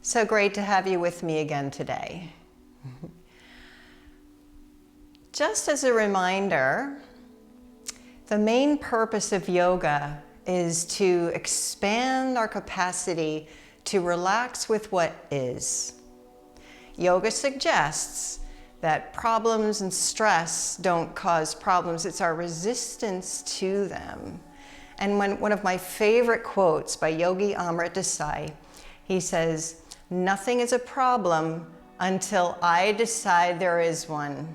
So great to have you with me again today. Just as a reminder, the main purpose of yoga is to expand our capacity to relax with what is. Yoga suggests that problems and stress don't cause problems, it's our resistance to them. And one of my favorite quotes by Yogi Amrit Desai, he says, "Nothing is a problem until I decide there is one."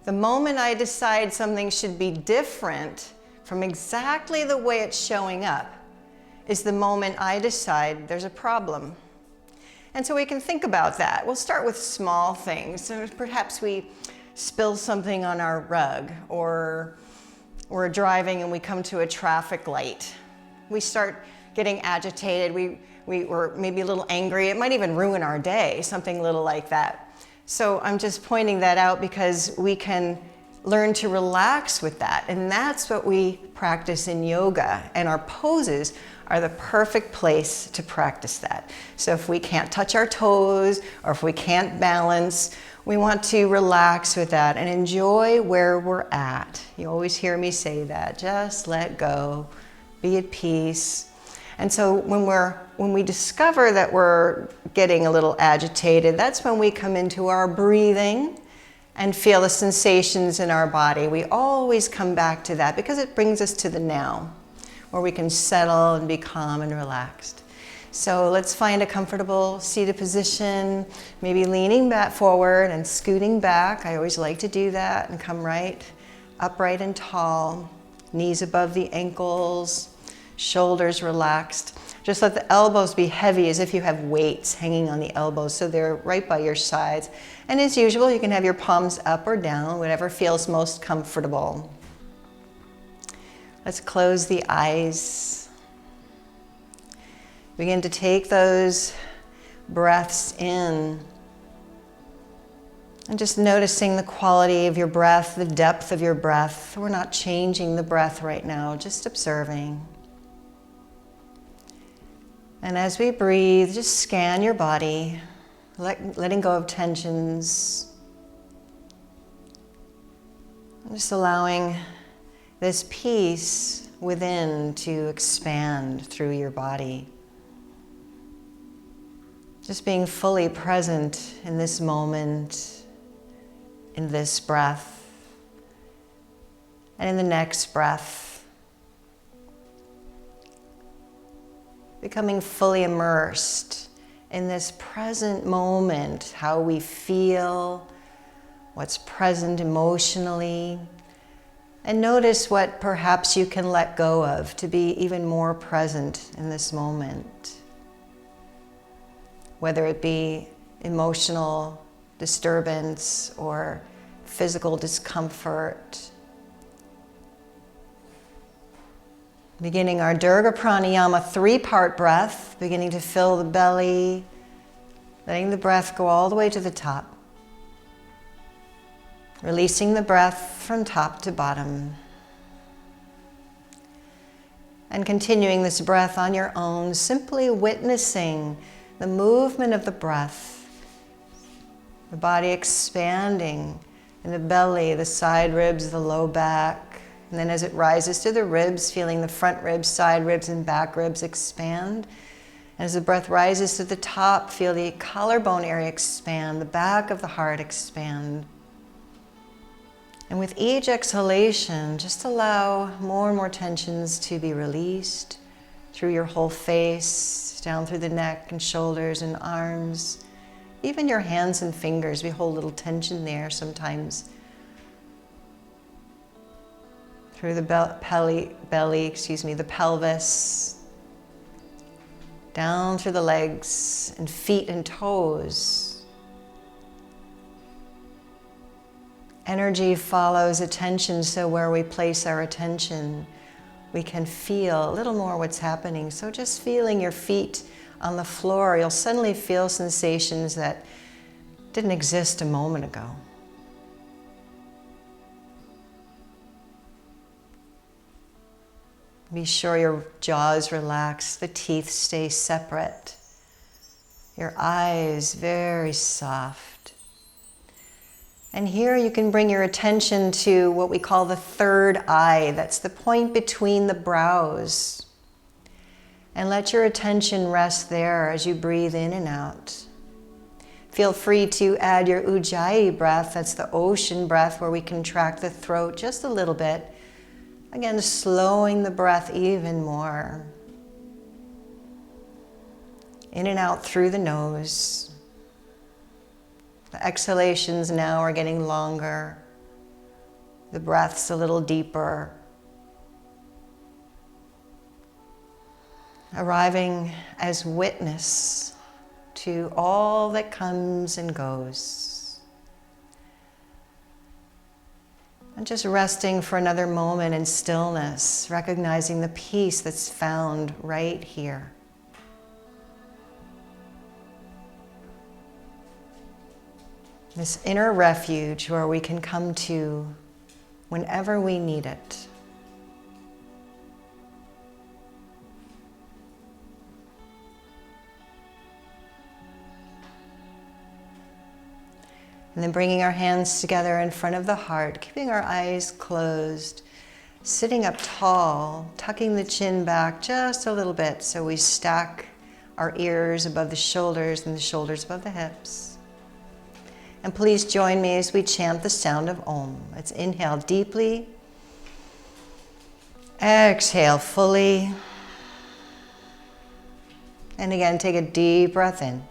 The moment I decide something should be different from exactly the way it's showing up is the moment I decide there's a problem. And so we can think about that. We'll start with small things. So perhaps we spill something on our rug, or we're driving and we come to a traffic light. We start getting agitated. We're maybe a little angry. It might even ruin our day, something little like that. So I'm just pointing that out because we can learn to relax with that. And that's what we practice in yoga. And our poses are the perfect place to practice that. So if we can't touch our toes, or if we can't balance, we want to relax with that and enjoy where we're at. You always hear me say that. Just let go, be at peace. And so when we discover that we're getting a little agitated, that's when we come into our breathing and feel the sensations in our body. We always come back to that because it brings us to the now, where we can settle and be calm and relaxed. So let's find a comfortable seated position, maybe leaning back forward and scooting back. I always like to do that, and come right upright and tall, knees above the ankles, shoulders relaxed. Just let the elbows be heavy, as if you have weights hanging on the elbows, so they're right by your sides. And as usual, you can have your palms up or down, whatever feels most comfortable. Let's close the eyes. Begin to take those breaths in. And just noticing the quality of your breath, the depth of your breath. We're not changing the breath right now, just observing. And as we breathe, just scan your body, letting go of tensions. Just allowing this peace within to expand through your body. Just being fully present in this moment, in this breath, and in the next breath. Becoming fully immersed in this present moment, how we feel, what's present emotionally, and notice what perhaps you can let go of to be even more present in this moment. Whether it be emotional disturbance or physical discomfort. Beginning our Durga Pranayama 3-part breath, beginning to fill the belly, letting the breath go all the way to the top. Releasing the breath from top to bottom. And continuing this breath on your own, simply witnessing the movement of the breath. The body expanding in the belly, the side ribs, the low back. And then as it rises to the ribs, feeling the front ribs, side ribs, and back ribs expand. And as the breath rises to the top, feel the collarbone area expand, the back of the heart expand. And with each exhalation, just allow more and more tensions to be released through your whole face, down through the neck and shoulders and arms. Even your hands and fingers, we hold a little tension there sometimes. Through the the pelvis, down through the legs and feet and toes. Energy follows attention, so where we place our attention, we can feel a little more what's happening. So just feeling your feet on the floor, you'll suddenly feel sensations that didn't exist a moment ago. Be sure your jaw is relaxed, the teeth stay separate. Your eyes very soft. And here you can bring your attention to what we call the third eye. That's the point between the brows. And let your attention rest there as you breathe in and out. Feel free to add your Ujjayi breath. That's the ocean breath where we contract the throat just a little bit. Again, slowing the breath even more. In and out through the nose. The exhalations now are getting longer. The breath's a little deeper. Arriving as witness to all that comes and goes. And just resting for another moment in stillness, recognizing the peace that's found right here. This inner refuge where we can come to whenever we need it. And then bringing our hands together in front of the heart, keeping our eyes closed, sitting up tall, tucking the chin back just a little bit so we stack our ears above the shoulders and the shoulders above the hips. And please join me as we chant the sound of Om. Let's inhale deeply. Exhale fully. And again, take a deep breath in.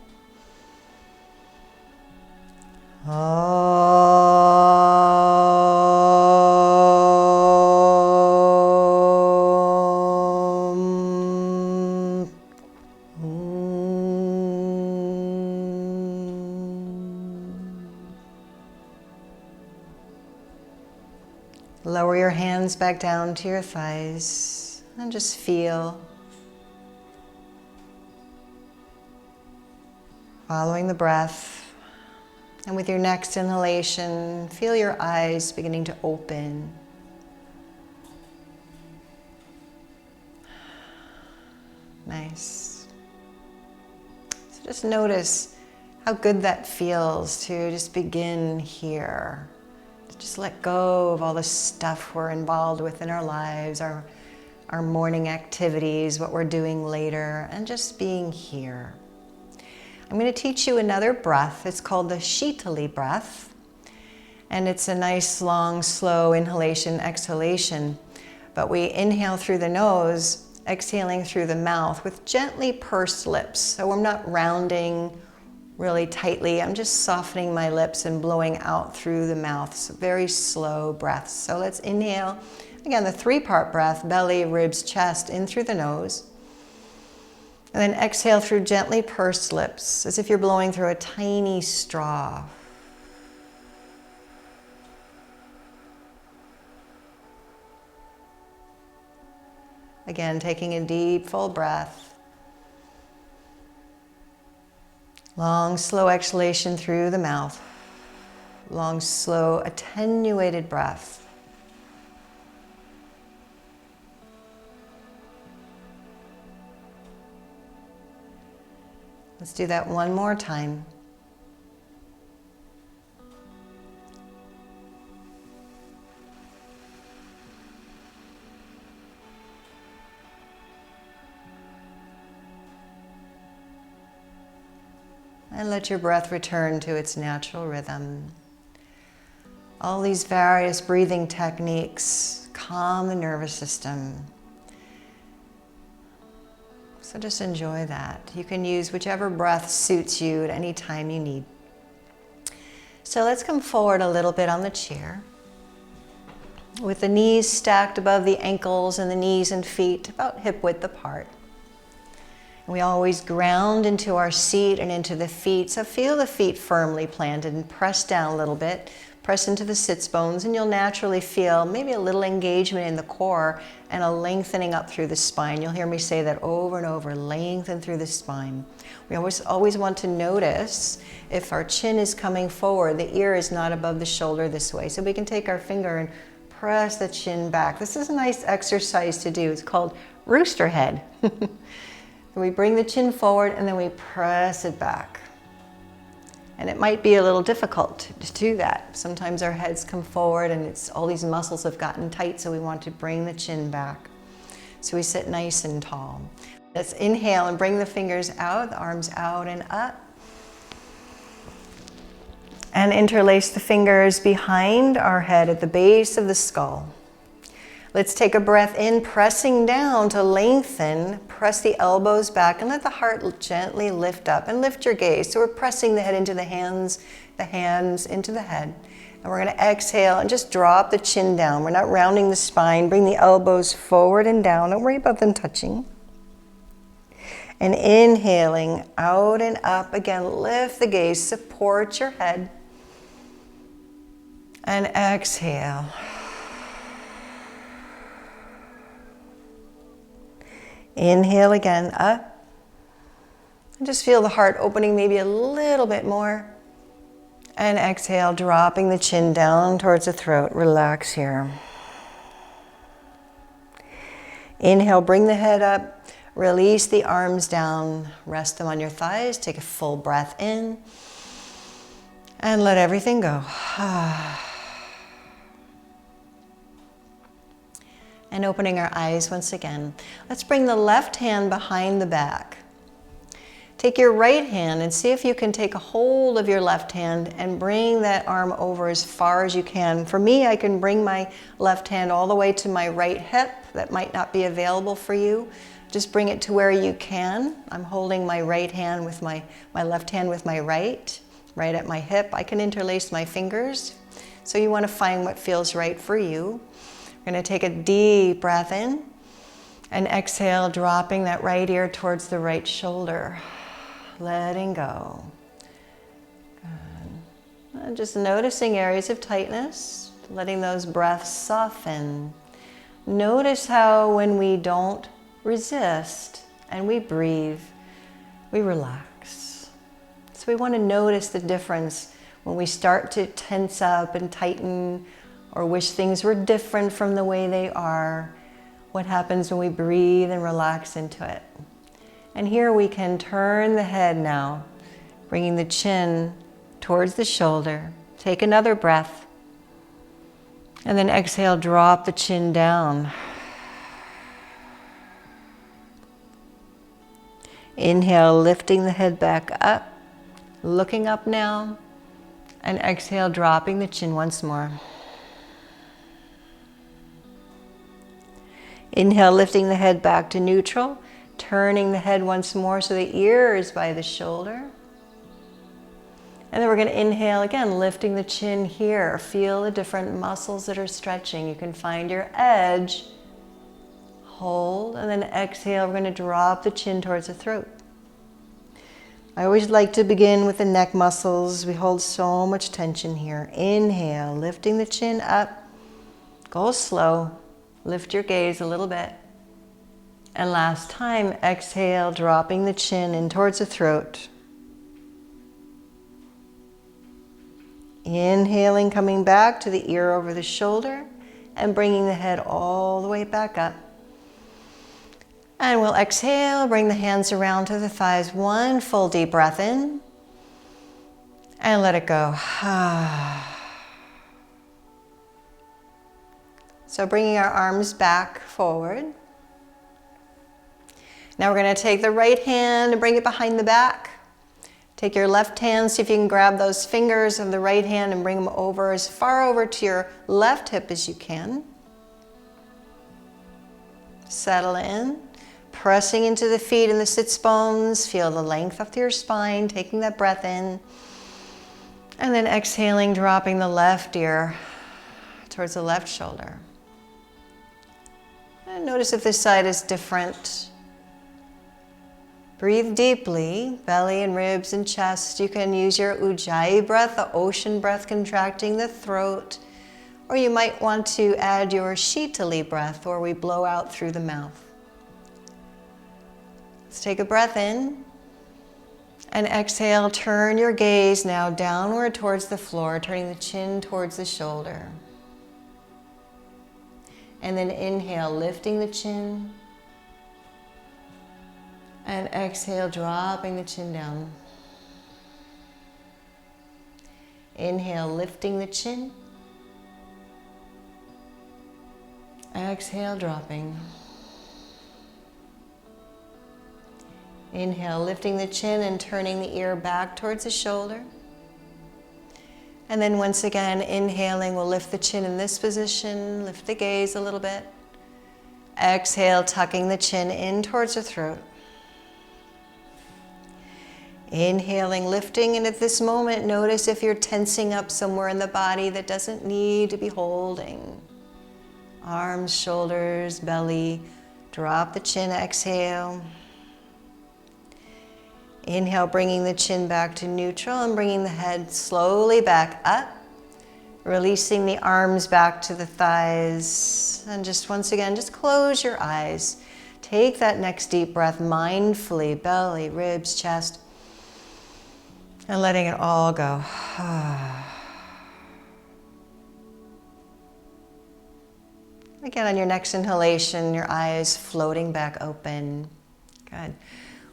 Lower your hands back down to your thighs and just feel. Following the breath. And with your next inhalation, feel your eyes beginning to open. Nice. So just notice how good that feels to just begin here. Just let go of all the stuff we're involved with in our lives, our morning activities, what we're doing later, and just being here. I'm going to teach you another breath. It's called the Shitali breath. And it's a nice, long, slow inhalation, exhalation. But we inhale through the nose, exhaling through the mouth with gently pursed lips. So I'm not rounding really tightly. I'm just softening my lips and blowing out through the mouth. So very slow breaths. So let's inhale. Again, the three-part breath, belly, ribs, chest, in through the nose. And then exhale through gently pursed lips, as if you're blowing through a tiny straw. Again, taking a deep, full breath. Long, slow exhalation through the mouth. Long, slow, attenuated breath. Let's do that one more time. And let your breath return to its natural rhythm. All these various breathing techniques calm the nervous system. So just enjoy that. You can use whichever breath suits you at any time you need. So let's come forward a little bit on the chair. With the knees stacked above the ankles and the knees and feet about hip width apart. And we always ground into our seat and into the feet. So feel the feet firmly planted and press down a little bit. Press into the sits bones and you'll naturally feel maybe a little engagement in the core and a lengthening up through the spine. You'll hear me say that over and over, lengthen through the spine. We always want to notice if our chin is coming forward, the ear is not above the shoulder this way. So we can take our finger and press the chin back. This is a nice exercise to do. It's called rooster head. We bring the chin forward and then we press it back. And it might be a little difficult to do that. Sometimes our heads come forward and all these muscles have gotten tight, so we want to bring the chin back. So we sit nice and tall. Let's inhale and bring the fingers out, the arms out and up. And interlace the fingers behind our head at the base of the skull. Let's take a breath in, pressing down to lengthen. Press the elbows back and let the heart gently lift up and lift your gaze. So we're pressing the head into the hands into the head. And we're going to exhale and just drop the chin down. We're not rounding the spine. Bring the elbows forward and down. Don't worry about them touching. And inhaling out and up. Again, lift the gaze, support your head. And exhale. Inhale again, up. And just feel the heart opening maybe a little bit more. And exhale, dropping the chin down towards the throat. Relax here. Inhale, bring the head up. Release the arms down. Rest them on your thighs. Take a full breath in. And let everything go. And opening our eyes once again. Let's bring the left hand behind the back. Take your right hand and see if you can take a hold of your left hand and bring that arm over as far as you can. For me, I can bring my left hand all the way to my right hip. That might not be available for you. Just bring it to where you can. I'm holding my right hand with my left hand with my right at my hip. I can interlace my fingers. So you want to find what feels right for you. We're going to take a deep breath in and exhale, dropping that right ear towards the right shoulder. Letting go. Good. And just noticing areas of tightness, letting those breaths soften. Notice how when we don't resist and we breathe, we relax. So we want to notice the difference when we start to tense up and tighten or wish things were different from the way they are. What happens when we breathe and relax into it? And here we can turn the head now, bringing the chin towards the shoulder. Take another breath. And then exhale, drop the chin down. Inhale, lifting the head back up, looking up now. And exhale, dropping the chin once more. Inhale, lifting the head back to neutral, turning the head once more so the ear is by the shoulder. And then we're going to inhale again, lifting the chin here. Feel the different muscles that are stretching. You can find your edge. Hold, and then exhale. We're going to drop the chin towards the throat. I always like to begin with the neck muscles. We hold so much tension here. Inhale, lifting the chin up. Go slow. Lift your gaze a little bit. And last time, exhale, dropping the chin in towards the throat. Inhaling, coming back to the ear over the shoulder and bringing the head all the way back up. And we'll exhale, bring the hands around to the thighs. One full deep breath in. And let it go. So bringing our arms back forward. Now we're going to take the right hand and bring it behind the back. Take your left hand, see if you can grab those fingers of the right hand and bring them over as far over to your left hip as you can. Settle in, pressing into the feet and the sits bones. Feel the length up to your spine, taking that breath in. And then exhaling, dropping the left ear towards the left shoulder. And notice if this side is different. Breathe deeply, belly and ribs and chest. You can use your Ujjayi breath, the ocean breath contracting the throat. Or you might want to add your Shitali breath, where we blow out through the mouth. Let's take a breath in. And exhale, turn your gaze now downward towards the floor, turning the chin towards the shoulder. And then inhale, lifting the chin. And exhale, dropping the chin down. Inhale, lifting the chin. Exhale, dropping. Inhale, lifting the chin and turning the ear back towards the shoulder. And then once again, inhaling, we'll lift the chin in this position, lift the gaze a little bit. Exhale, tucking the chin in towards the throat. Inhaling, lifting, and at this moment, notice if you're tensing up somewhere in the body that doesn't need to be holding. Arms, shoulders, belly, drop the chin, exhale. Inhale, bringing the chin back to neutral and bringing the head slowly back up. Releasing the arms back to the thighs. And just once again, just close your eyes. Take that next deep breath mindfully, belly, ribs, chest. And letting it all go. Again, on your next inhalation, your eyes floating back open. Good.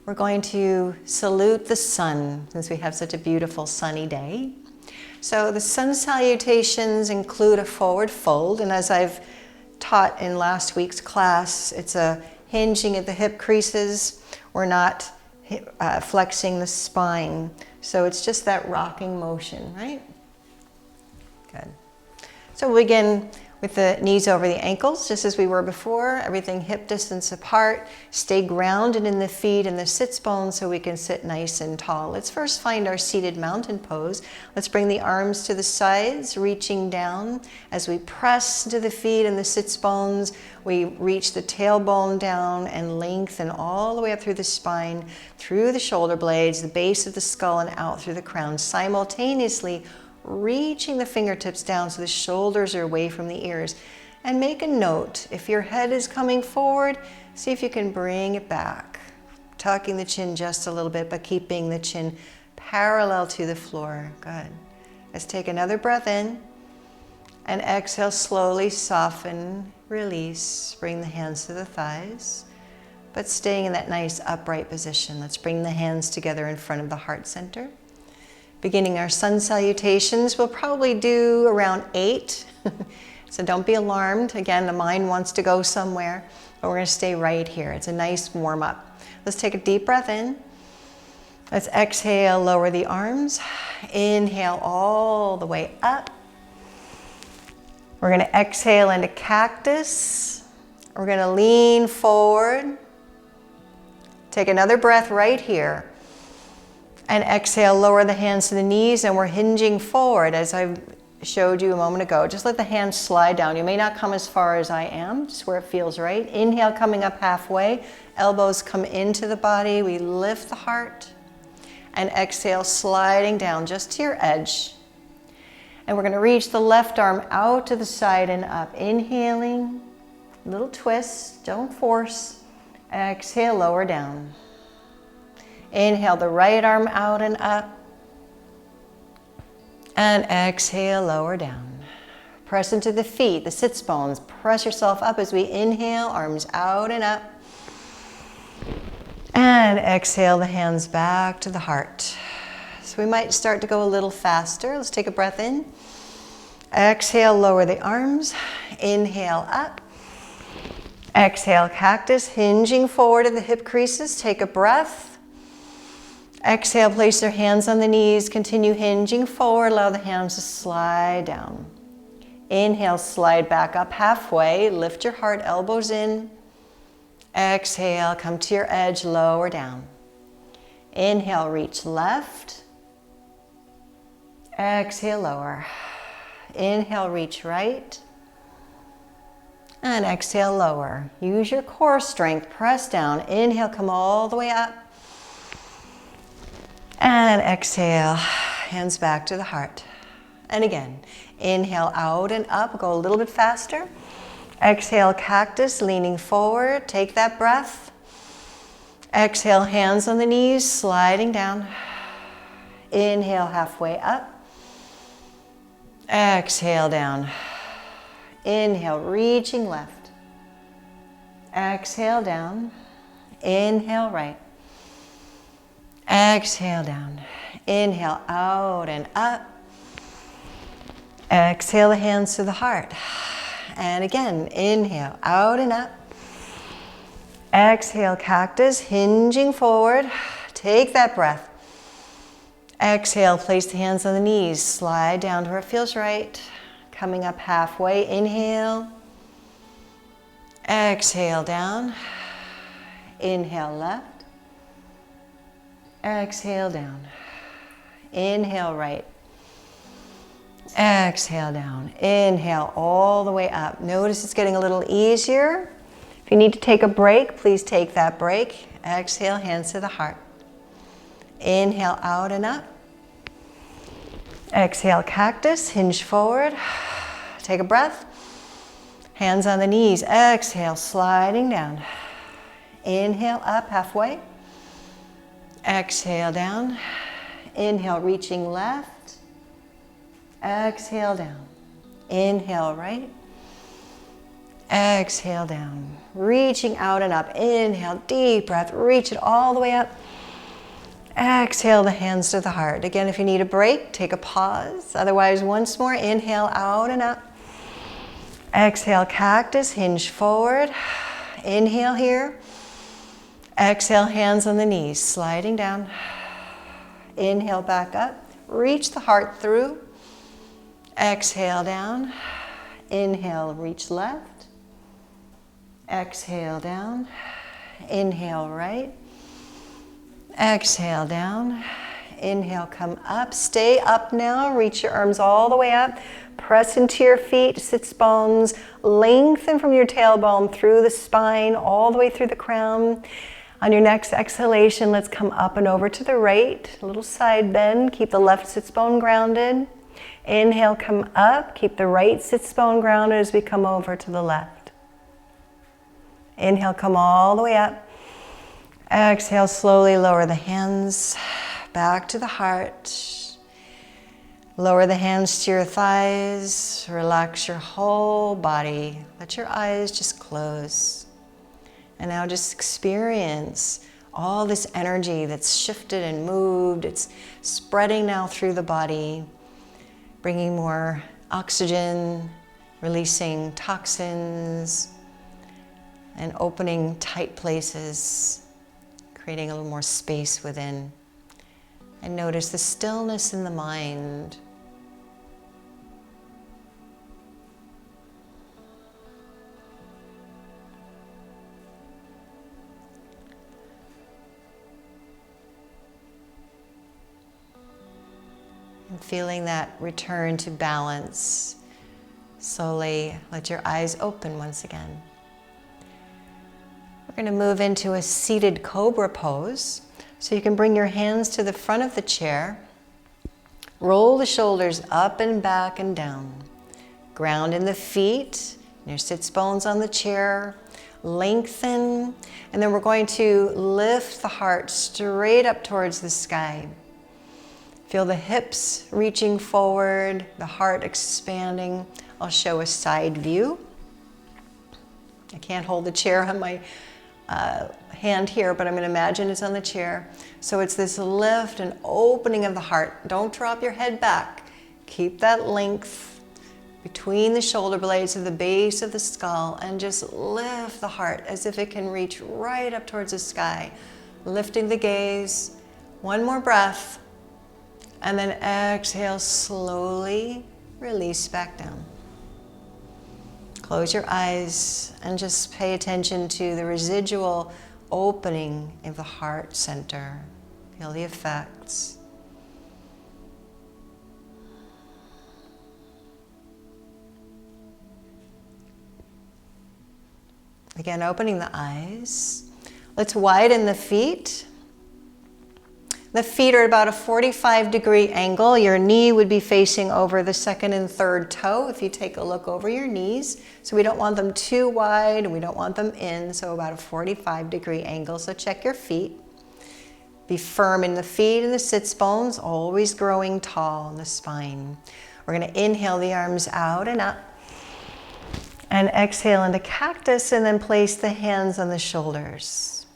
We're going to salute the sun since we have such a beautiful sunny day. So the sun salutations include a forward fold, and as I've taught in last week's class, it's a hinging at the hip creases. We're not flexing the spine. So it's just that rocking motion, right? Good. So we'll begin with the knees over the ankles, just as we were before, everything hip distance apart. Stay grounded in the feet and the sits bones so we can sit nice and tall. Let's first find our seated mountain pose. Let's bring the arms to the sides, reaching down. As we press into the feet and the sits bones, we reach the tailbone down and lengthen all the way up through the spine, through the shoulder blades, the base of the skull, and out through the crown, simultaneously reaching the fingertips down so the shoulders are away from the ears. And make a note, if your head is coming forward, see if you can bring it back. Tucking the chin just a little bit, but keeping the chin parallel to the floor. Good. Let's take another breath in. And exhale, slowly soften, release. Bring the hands to the thighs, but staying in that nice upright position. Let's bring the hands together in front of the heart center. Beginning our sun salutations, we'll probably do around 8. So don't be alarmed. Again, the mind wants to go somewhere, but we're going to stay right here. It's a nice warm up. Let's take a deep breath in. Let's exhale, lower the arms. Inhale all the way up. We're going to exhale into cactus. We're going to lean forward. Take another breath right here. And exhale, lower the hands to the knees, and we're hinging forward as I showed you a moment ago. Just let the hands slide down. You may not come as far as I am, just where it feels right. Inhale, coming up halfway. Elbows come into the body. We lift the heart. And exhale, sliding down just to your edge. And we're going to reach the left arm out to the side and up. Inhaling, little twist, don't force. Exhale, lower down. Inhale the right arm out and up. And exhale, lower down. Press into the feet, the sits bones. Press yourself up as we inhale, arms out and up. And exhale the hands back to the heart. So we might start to go a little faster. Let's take a breath in. Exhale, lower the arms. Inhale up. Exhale, cactus, hinging forward at the hip creases. Take a breath. Exhale, place your hands on the knees. Continue hinging forward. Allow the hands to slide down. Inhale, slide back up halfway. Lift your heart, elbows in. Exhale, come to your edge, lower down. Inhale, reach left. Exhale, lower. Inhale, reach right. And exhale, lower. Use your core strength, press down. Inhale, come all the way up. And exhale, hands back to the heart. And again, inhale out and up, go a little bit faster. Exhale, cactus, leaning forward, take that breath. Exhale, hands on the knees, sliding down. Inhale, halfway up. Exhale, down. Inhale, reaching left. Exhale, down. Inhale, right. Exhale down. Inhale out and up. Exhale the hands to the heart. And again, inhale out and up. Exhale, cactus, hinging forward. Take that breath. Exhale, place the hands on the knees. Slide down to where it feels right. Coming up halfway, inhale. Exhale down. Inhale left. Exhale down. Inhale right. Exhale down. Inhale all the way up. Notice it's getting a little easier. If you need to take a break, please take that break. Exhale, hands to the heart. Inhale out and up. Exhale, cactus, hinge forward. Take a breath. Hands on the knees. Exhale, sliding down. Inhale up halfway. Exhale down. Inhale, reaching left. Exhale down. Inhale right. Exhale down. Reaching out and up. Inhale, deep breath. Reach it all the way up. Exhale the hands to the heart. Again, if you need a break, take a pause. Otherwise, once more, inhale out and up. Exhale, cactus, hinge forward. Inhale here. Exhale, hands on the knees, sliding down. Inhale back up. Reach the heart through. Exhale down. Inhale, reach left. Exhale down. Inhale right. Exhale down. Inhale, come up. Stay up now. Reach your arms all the way up. Press into your feet, sits bones. Lengthen from your tailbone through the spine, all the way through the crown. On your next exhalation, let's come up and over to the right. A little side bend. Keep the left sits bone grounded. Inhale, come up. Keep the right sits bone grounded as we come over to the left. Inhale, come all the way up. Exhale, slowly lower the hands back to the heart. Lower the hands to your thighs. Relax your whole body. Let your eyes just close. And now just experience all this energy that's shifted and moved. It's spreading now through the body, bringing more oxygen, releasing toxins, and opening tight places, creating a little more space within. And notice the stillness in the mind. And feeling that return to balance. Slowly let your eyes open once again. We're going to move into a seated cobra pose. So you can bring your hands to the front of the chair. Roll the shoulders up and back and down. Ground in the feet, your sits bones on the chair. Lengthen. And then we're going to lift the heart straight up towards the sky. Feel the hips reaching forward, the heart expanding. I'll show a side view. I can't hold the chair on my hand here, but I'm going to imagine it's on the chair. So it's this lift and opening of the heart. Don't drop your head back. Keep that length between the shoulder blades to the base of the skull and just lift the heart as if it can reach right up towards the sky. Lifting the gaze. One more breath. And then exhale, slowly release back down. Close your eyes and just pay attention to the residual opening of the heart center. Feel the effects. Again, opening the eyes. Let's widen the feet. The feet are at about a 45-degree angle. Your knee would be facing over the second and third toe if you take a look over your knees. So we don't want them too wide and we don't want them in, so about a 45-degree angle. So check your feet. Be firm in the feet and the sits bones, always growing tall in the spine. We're going to inhale the arms out and up. And exhale into cactus and then place the hands on the shoulders.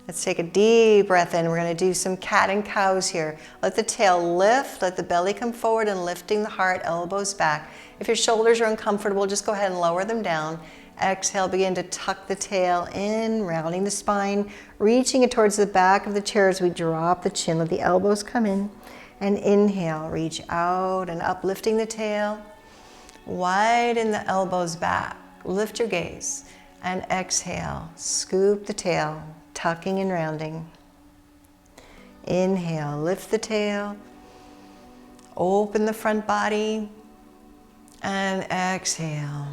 Let's take a deep breath in. We're going to do some cat and cows here. Let the tail lift, let the belly come forward and lifting the heart, elbows back. If your shoulders are uncomfortable, just go ahead and lower them down. Exhale, begin to tuck the tail in, rounding the spine, reaching it towards the back of the chair as we drop the chin. Let the elbows come in. And inhale, reach out and up, lifting the tail. Widen the elbows back. Lift your gaze. And exhale, scoop the tail, tucking and rounding. Inhale, lift the tail. Open the front body. And exhale.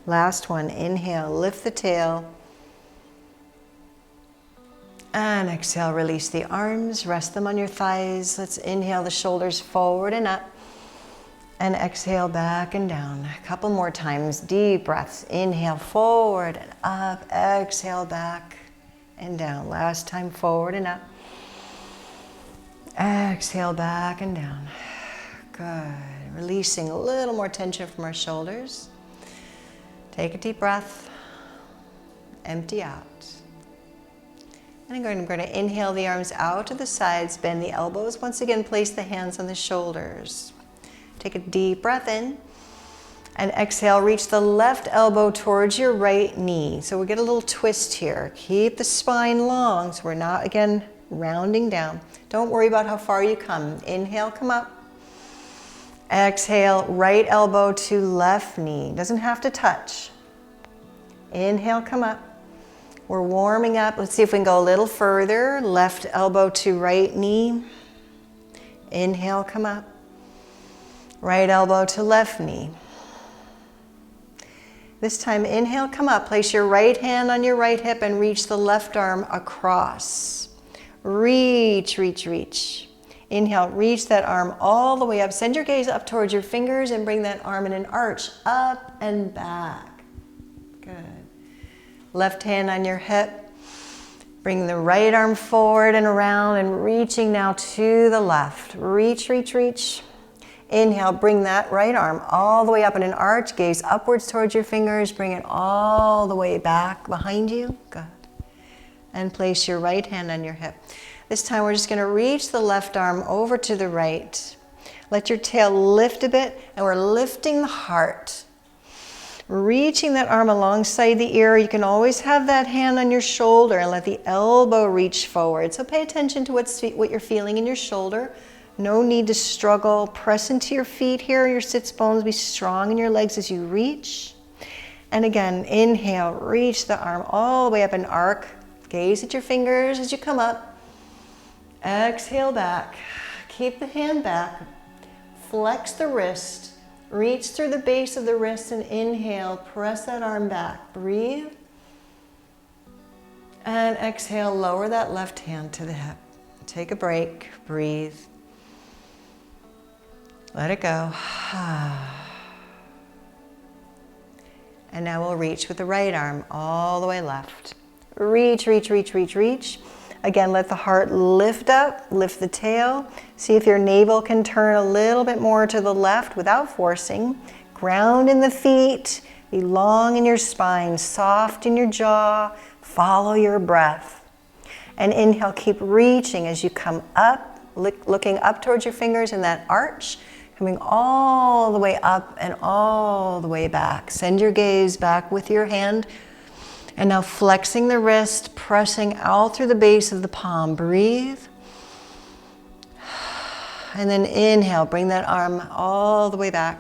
Last one, inhale, lift the tail. And exhale, release the arms, rest them on your thighs. Let's inhale the shoulders forward and up. And exhale, back and down. A couple more times, deep breaths. Inhale, forward and up. Exhale, back and down. Last time, forward and up. Exhale, back and down. Good. Releasing a little more tension from our shoulders. Take a deep breath. Empty out. And I'm going to inhale the arms out to the sides, bend the elbows. Once again, place the hands on the shoulders. Take a deep breath in. And exhale, reach the left elbow towards your right knee. So we get a little twist here. Keep the spine long so we're not, again, rounding down. Don't worry about how far you come. Inhale, come up. Exhale, right elbow to left knee. Doesn't have to touch. Inhale, come up. We're warming up. Let's see if we can go a little further. Left elbow to right knee. Inhale, come up. Right elbow to left knee. This time, inhale, come up. Place your right hand on your right hip and reach the left arm across. Reach, reach, reach. Inhale, reach that arm all the way up. Send your gaze up towards your fingers and bring that arm in an arch, up and back. Good. Left hand on your hip. Bring the right arm forward and around and reaching now to the left. Reach, reach, reach. Inhale, bring that right arm all the way up in an arch. Gaze upwards towards your fingers. Bring it all the way back behind you. Good. And place your right hand on your hip. This time we're just going to reach the left arm over to the right. Let your tail lift a bit, and we're lifting the heart. Reaching that arm alongside the ear. You can always have that hand on your shoulder and let the elbow reach forward. So pay attention to what you're feeling in your shoulder. No need to struggle. Press into your feet here, your sits bones. Be strong in your legs as you reach. And again, inhale, reach the arm all the way up and arc. Gaze at your fingers as you come up. Exhale back. Keep the hand back. Flex the wrist. Reach through the base of the wrist and inhale. Press that arm back. Breathe. And exhale, lower that left hand to the hip. Take a break. Breathe. Let it go. And now we'll reach with the right arm all the way left. Reach, reach, reach, reach, reach. Again, let the heart lift up, lift the tail. See if your navel can turn a little bit more to the left without forcing. Ground in the feet, be long in your spine, soft in your jaw. Follow your breath. And inhale, keep reaching as you come up, looking up towards your fingers in that arch. Coming all the way up and all the way back. Send your gaze back with your hand. And now flexing the wrist, pressing out through the base of the palm. Breathe. And then inhale, bring that arm all the way back.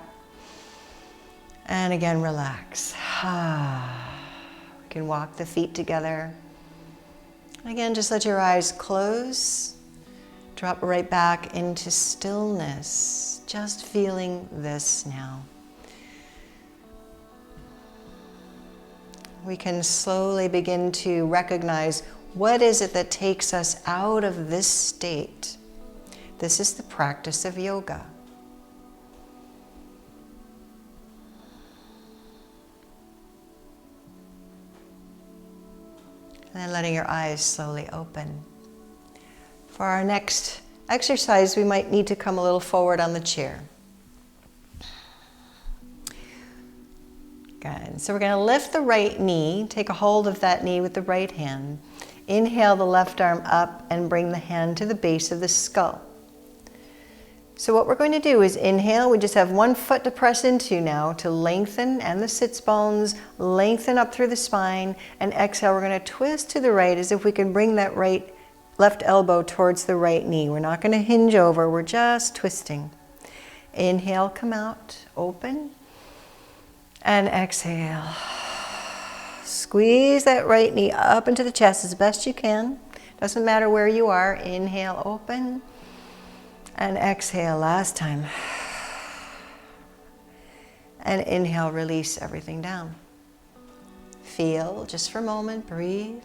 And again, relax. We can walk the feet together. Again, just let your eyes close. Drop right back into stillness. Just feeling this now. We can slowly begin to recognize what is it that takes us out of this state. This is the practice of yoga. And then letting your eyes slowly open. For our next exercise, we might need to come a little forward on the chair. Good. So we're going to lift the right knee, take a hold of that knee with the right hand. Inhale the left arm up and bring the hand to the base of the skull. So what we're going to do is inhale, we just have one foot to press into now to lengthen, and the sits bones, lengthen up through the spine, and exhale, we're going to twist to the right as if we can bring that left elbow towards the right knee. We're not going to hinge over, we're just twisting. Inhale, come out, open, and exhale. Squeeze that right knee up into the chest as best you can. Doesn't matter where you are. Inhale, open. And exhale, last time. And inhale, release everything down. Feel, just for a moment, breathe.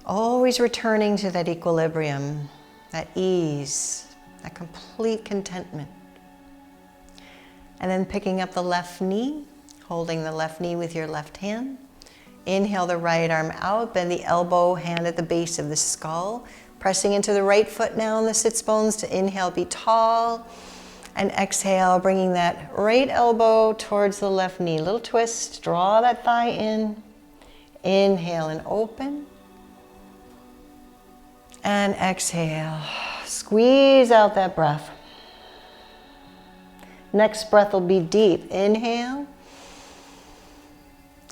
Always returning to that equilibrium, that ease, that complete contentment. And then picking up the left knee, holding the left knee with your left hand. Inhale the right arm out, bend the elbow, hand at the base of the skull. Pressing into the right foot now in the sits bones to inhale, be tall. And exhale, bringing that right elbow towards the left knee. Little twist, draw that thigh in. Inhale and open. And exhale, squeeze out that breath. Next breath will be deep. Inhale.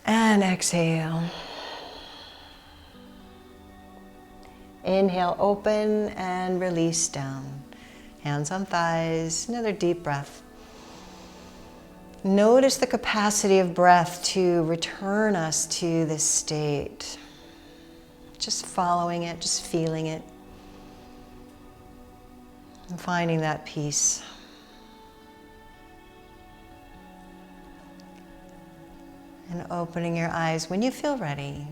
And exhale. Inhale, open and release down. Hands on thighs, another deep breath. Notice the capacity of breath to return us to this state. Just following it, just feeling it. And finding that peace. And opening your eyes when you feel ready.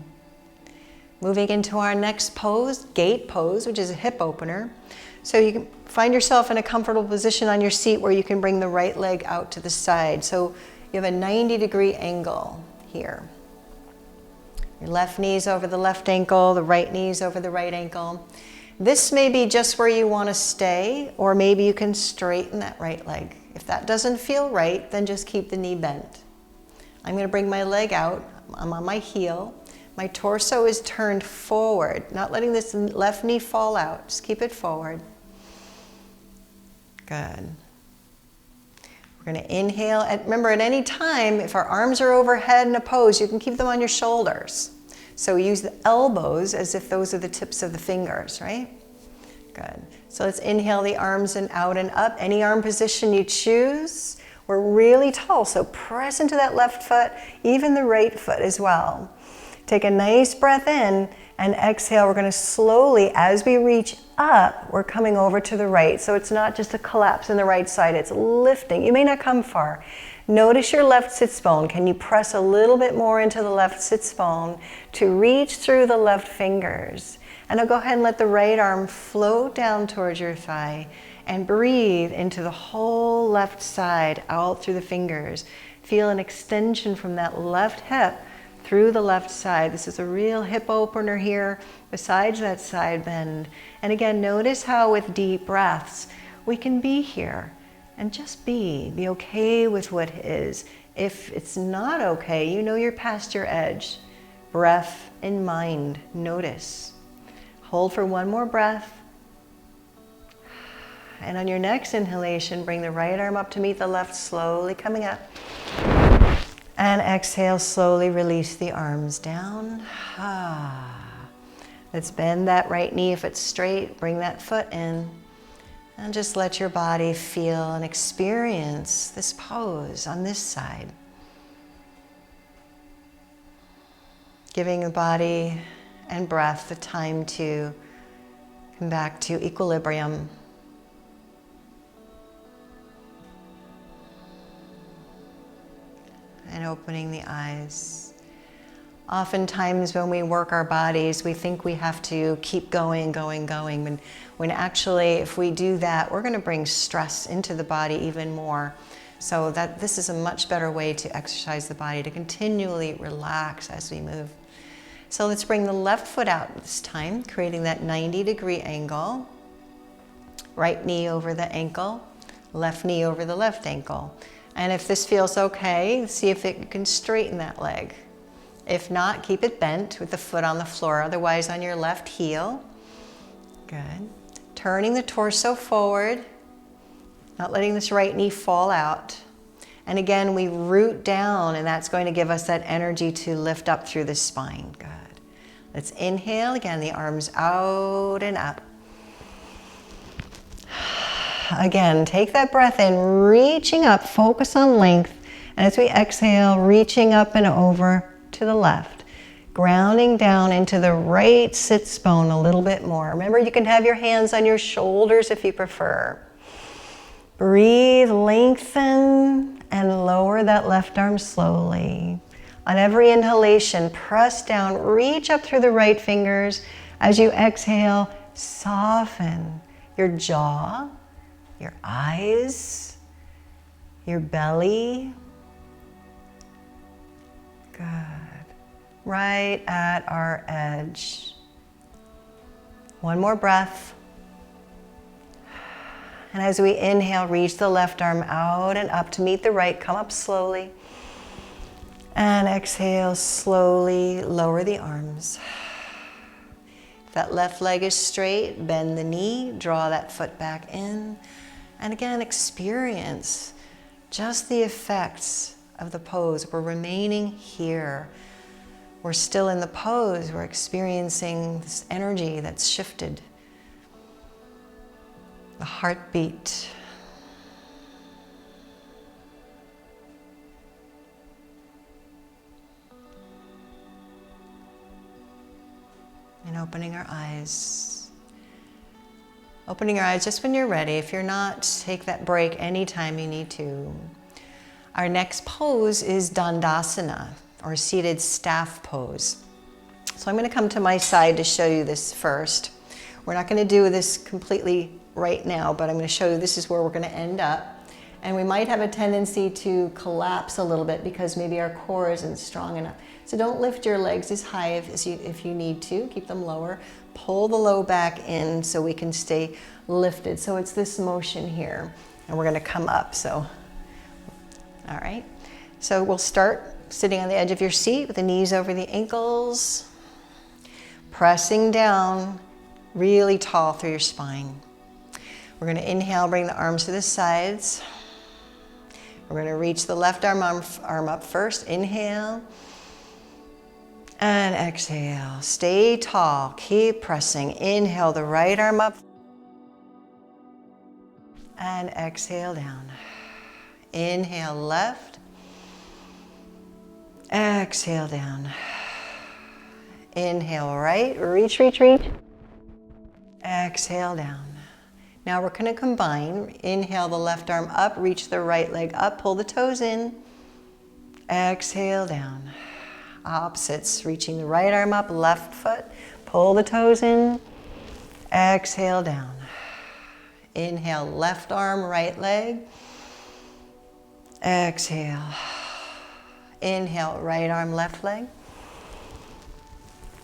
Moving into our next pose, gate pose, which is a hip opener. So you can find yourself in a comfortable position on your seat where you can bring the right leg out to the side. So you have a 90-degree angle here. Your left knee's over the left ankle, the right knee's over the right ankle. This may be just where you want to stay, or maybe you can straighten that right leg. If that doesn't feel right, then just keep the knee bent. I'm going to bring my leg out. I'm on my heel. My torso is turned forward, not letting this left knee fall out. Just keep it forward. Good. We're going to inhale. And remember, at any time, if our arms are overhead in a pose, you can keep them on your shoulders. So we use the elbows as if those are the tips of the fingers, right? Good. So let's inhale the arms and out and up. Any arm position you choose. We're really tall, so press into that left foot, even the right foot as well. Take a nice breath in and exhale. We're going to slowly, as we reach up, we're coming over to the right. So it's not just a collapse in the right side, it's lifting. You may not come far. Notice your left sits bone. Can you press a little bit more into the left sits bone to reach through the left fingers? And now go ahead and let the right arm float down towards your thigh and breathe into the whole left side out through the fingers. Feel an extension from that left hip through the left side. This is a real hip opener here besides that side bend. And again, notice how with deep breaths we can be here and just be okay with what is. If it's not okay, you know you're past your edge. Breath in mind, notice. Hold for one more breath. And on your next inhalation, bring the right arm up to meet the left, slowly coming up. And exhale, slowly release the arms down. Let's bend that right knee if it's straight. Bring that foot in. And just let your body feel and experience this pose on this side. Giving the body and breath the time to come back to equilibrium. And opening the eyes. Oftentimes when we work our bodies, we think we have to keep going. When actually, if we do that, we're going to bring stress into the body even more. So that this is a much better way to exercise the body, to continually relax as we move. So let's bring the left foot out this time, creating that 90-degree angle. Right knee over the ankle, left knee over the left ankle. And if this feels okay, see if you can straighten that leg. If not, keep it bent with the foot on the floor, otherwise on your left heel. Good. Turning the torso forward, not letting this right knee fall out. And again, we root down, and that's going to give us that energy to lift up through the spine. Good. Let's inhale, again, the arms out and up. Again, take that breath in, reaching up, focus on length. And as we exhale, reaching up and over to the left, grounding down into the right sits bone a little bit more. Remember, you can have your hands on your shoulders if you prefer. Breathe, lengthen, and lower that left arm slowly. On every inhalation, press down, reach up through the right fingers. As you exhale, soften your jaw, your eyes, your belly. Good. Right at our edge. One more breath. And as we inhale, reach the left arm out and up to meet the right. Come up slowly. And exhale, slowly lower the arms. If that left leg is straight, bend the knee, draw that foot back in. And again, experience just the effects of the pose. We're remaining here. We're still in the pose. We're experiencing this energy that's shifted. The heartbeat. And opening our eyes. Opening your eyes just when you're ready. If you're not, take that break anytime you need to. Our next pose is Dandasana, or seated staff pose. So I'm going to come to my side to show you this first. We're not going to do this completely right now, but I'm going to show you this is where we're going to end up. And we might have a tendency to collapse a little bit because maybe our core isn't strong enough. So don't lift your legs as high if you need to. Keep them lower. Pull the low back in so we can stay lifted. So it's this motion here. And we're going to come up. So, all right. So we'll start sitting on the edge of your seat with the knees over the ankles. Pressing down really tall through your spine. We're going to inhale, bring the arms to the sides. We're going to reach the left arm up first. Inhale. And exhale. Stay tall. Keep pressing. Inhale the right arm up. And exhale down. Inhale left. Exhale down. Inhale right. Reach, reach, reach. Exhale down. Now we're going to combine. Inhale the left arm up. Reach the right leg up. Pull the toes in. Exhale down. Opposites. Reaching the right arm up. Left foot. Pull the toes in. Exhale down. Inhale left arm, right leg. Exhale. Inhale right arm, left leg.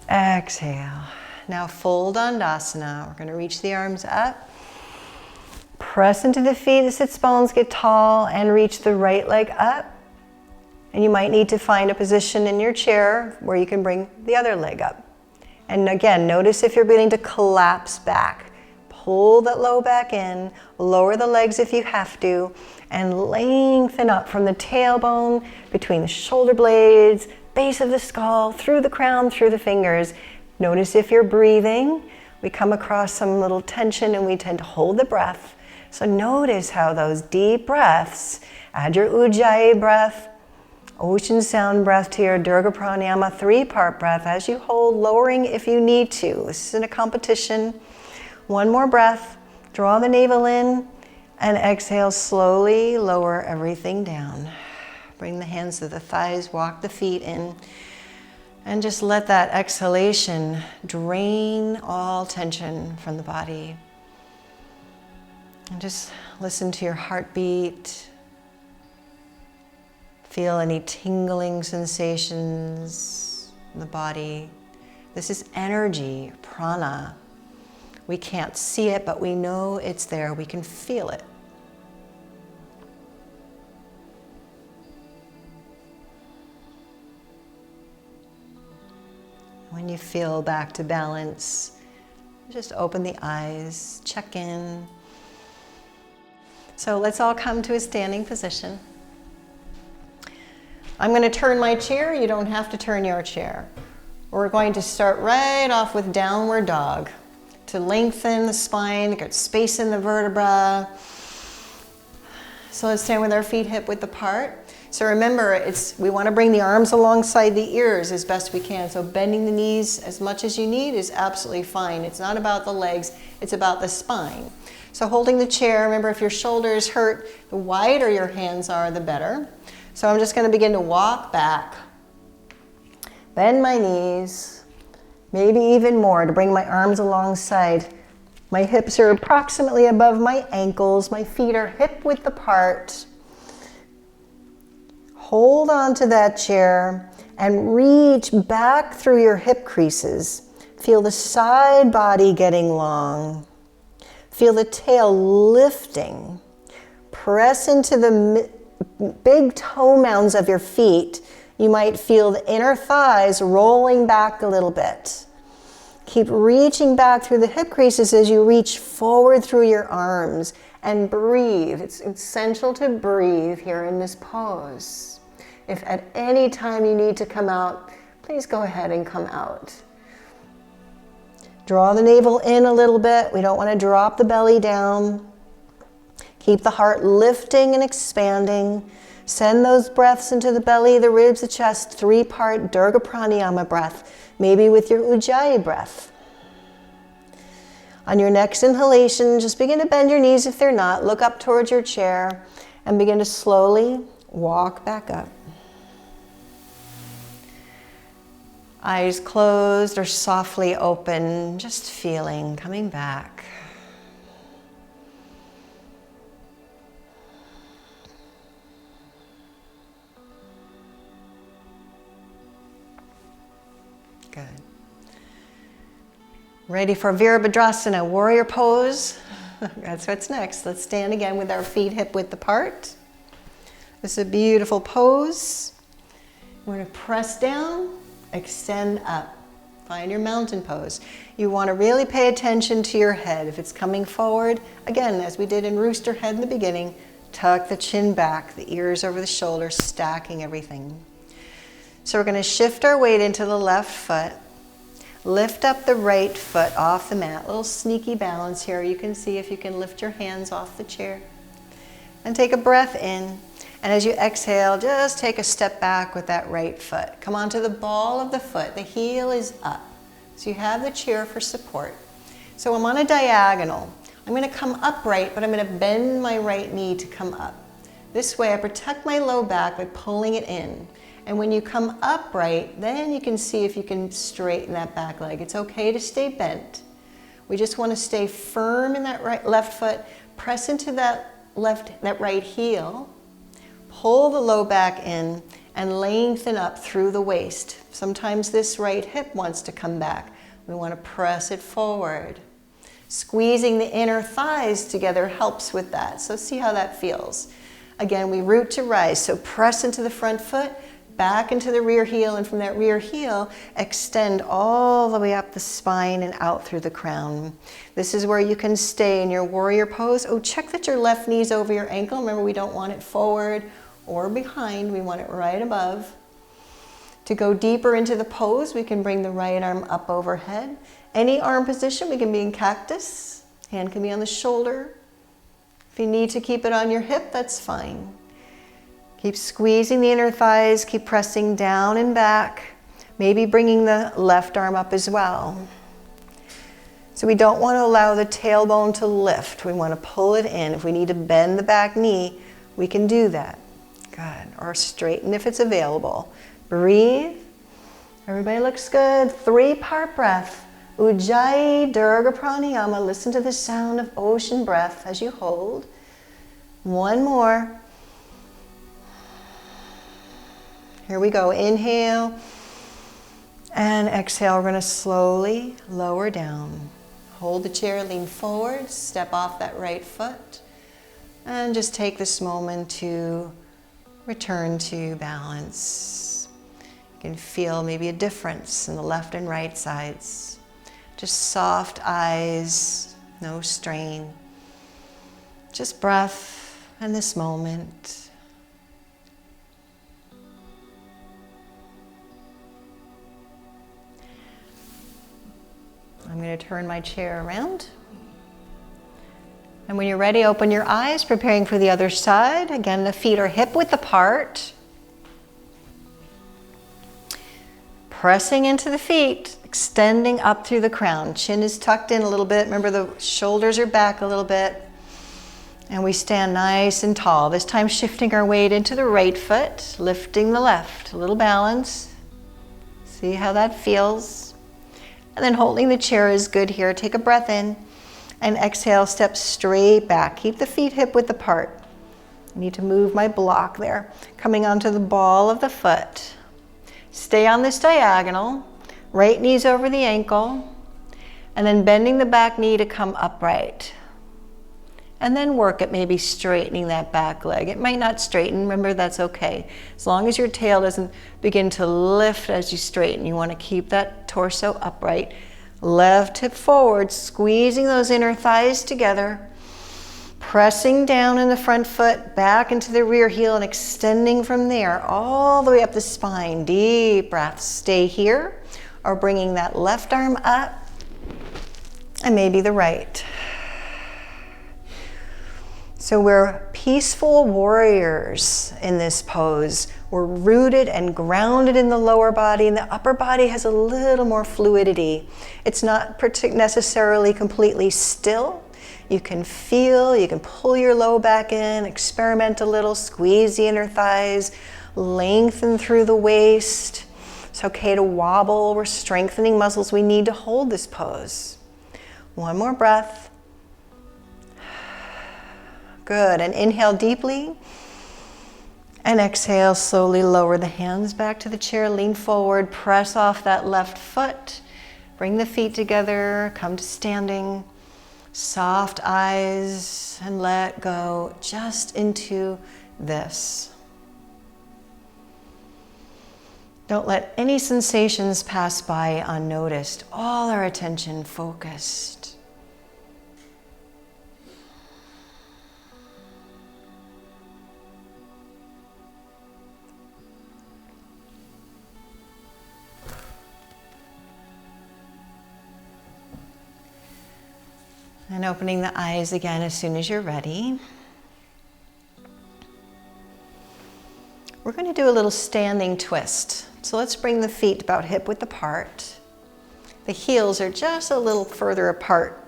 Exhale. Now fold Dandasana. We're going to reach the arms up. Press into the feet, the sits bones get tall, and reach the right leg up. And you might need to find a position in your chair where you can bring the other leg up. And again, notice if you're beginning to collapse back. Pull that low back in, lower the legs if you have to, and lengthen up from the tailbone, between the shoulder blades, base of the skull, through the crown, through the fingers. Notice if you're breathing. We come across some little tension and we tend to hold the breath. So notice how those deep breaths, add your Ujjayi breath, ocean sound breath to your Dirga Pranayama 3-part breath as you hold, lowering if you need to. This isn't a competition. One more breath, draw the navel in, and exhale slowly, lower everything down. Bring the hands to the thighs, walk the feet in, and just let that exhalation drain all tension from the body. And just listen to your heartbeat. Feel any tingling sensations in the body. This is energy, prana. We can't see it, but we know it's there. We can feel it. When you feel back to balance, just open the eyes, check in. So let's all come to a standing position. I'm going to turn my chair. You don't have to turn your chair. We're going to start right off with downward dog to lengthen the spine, get space in the vertebra. So let's stand with our feet hip width apart. So remember, we want to bring the arms alongside the ears as best we can. So bending the knees as much as you need is absolutely fine. It's not about the legs, it's about the spine. So holding the chair, remember if your shoulders hurt, the wider your hands are, the better. So I'm just going to begin to walk back. Bend my knees, maybe even more to bring my arms alongside. My hips are approximately above my ankles. My feet are hip width apart. Hold on to that chair and reach back through your hip creases. Feel the side body getting long. Feel the tail lifting. Press into the big toe mounds of your feet. You might feel the inner thighs rolling back a little bit. Keep reaching back through the hip creases as you reach forward through your arms and breathe. It's essential to breathe here in this pose. If at any time you need to come out, please go ahead and come out. Draw the navel in a little bit. We don't want to drop the belly down. Keep the heart lifting and expanding. Send those breaths into the belly, the ribs, the chest, 3-part Dirga Pranayama breath, maybe with your Ujjayi breath. On your next inhalation, just begin to bend your knees if they're not. Look up towards your chair and begin to slowly walk back up. Eyes closed or softly open, just feeling, coming back. Good. Ready for Virabhadrasana, warrior pose. That's what's next. Let's stand again with our feet hip width apart. This is a beautiful pose. We're going to press down. Extend up. Find your mountain pose. You want to really pay attention to your head. If it's coming forward, again, as we did in rooster head in the beginning, tuck the chin back, the ears over the shoulders, stacking everything. So we're going to shift our weight into the left foot. Lift up the right foot off the mat. A little sneaky balance here. You can see if you can lift your hands off the chair. And take a breath in. And as you exhale, just take a step back with that right foot. Come onto the ball of the foot. The heel is up. So you have the chair for support. So I'm on a diagonal. I'm going to come upright, but I'm going to bend my right knee to come up. This way I protect my low back by pulling it in. And when you come upright, then you can see if you can straighten that back leg. It's okay to stay bent. We just want to stay firm in that left foot. Press into that right heel. Pull the low back in and lengthen up through the waist. Sometimes this right hip wants to come back. We want to press it forward. Squeezing the inner thighs together helps with that. So see how that feels. Again, we root to rise. So press into the front foot, back into the rear heel, and from that rear heel, extend all the way up the spine and out through the crown. This is where you can stay in your warrior pose. Oh, check that your left knee's over your ankle. Remember, we don't want it forward or behind. We want it right above. To go deeper into the pose, we can bring the right arm up overhead. Any arm position, we can be in cactus. Hand can be on the shoulder. If you need to keep it on your hip, that's fine. Keep squeezing the inner thighs, keep pressing down and back, maybe bringing the left arm up as well. So we don't want to allow the tailbone to lift. We want to pull it in. If we need to bend the back knee, we can do that. Good. Or straighten if it's available. Breathe. Everybody looks good. 3-part breath. Ujjayi Dirga Pranayama. Listen to the sound of ocean breath as you hold. One more. Here we go. Inhale and exhale. We're going to slowly lower down. Hold the chair, lean forward, step off that right foot, and just take this moment to return to balance. You can feel maybe a difference in the left and right sides. Just soft eyes, no strain. Just breath and this moment. I'm going to turn my chair around. And when you're ready, open your eyes, preparing for the other side. Again, the feet are hip width apart. Pressing into the feet, extending up through the crown. Chin is tucked in a little bit. Remember, the shoulders are back a little bit. And we stand nice and tall. This time shifting our weight into the right foot, lifting the left. A little balance. See how that feels. And then holding the chair is good here. Take a breath in. And exhale, step straight back. Keep the feet hip width apart. I need to move my block there. Coming onto the ball of the foot. Stay on this diagonal. Right knee's over the ankle. And then bending the back knee to come upright. And then work at maybe straightening that back leg. It might not straighten. Remember, that's okay. As long as your tail doesn't begin to lift as you straighten. You want to keep that torso upright. Left hip forward, squeezing those inner thighs together, pressing down in the front foot, back into the rear heel and extending from there all the way up the spine. Deep breaths. Stay here or bringing that left arm up and maybe the right. So we're peaceful warriors in this pose. We're rooted and grounded in the lower body, and the upper body has a little more fluidity. It's not necessarily completely still. You can feel, you can pull your low back in, experiment a little, squeeze the inner thighs, lengthen through the waist. It's okay to wobble. We're strengthening muscles we need to hold this pose. One more breath. Good, and inhale deeply. And exhale, slowly lower the hands back to the chair, lean forward, press off that left foot, bring the feet together, come to standing, soft eyes, and let go just into this. Don't let any sensations pass by unnoticed, all our attention focused. And opening the eyes again as soon as you're ready. We're going to do a little standing twist. So let's bring the feet about hip width apart. The heels are just a little further apart.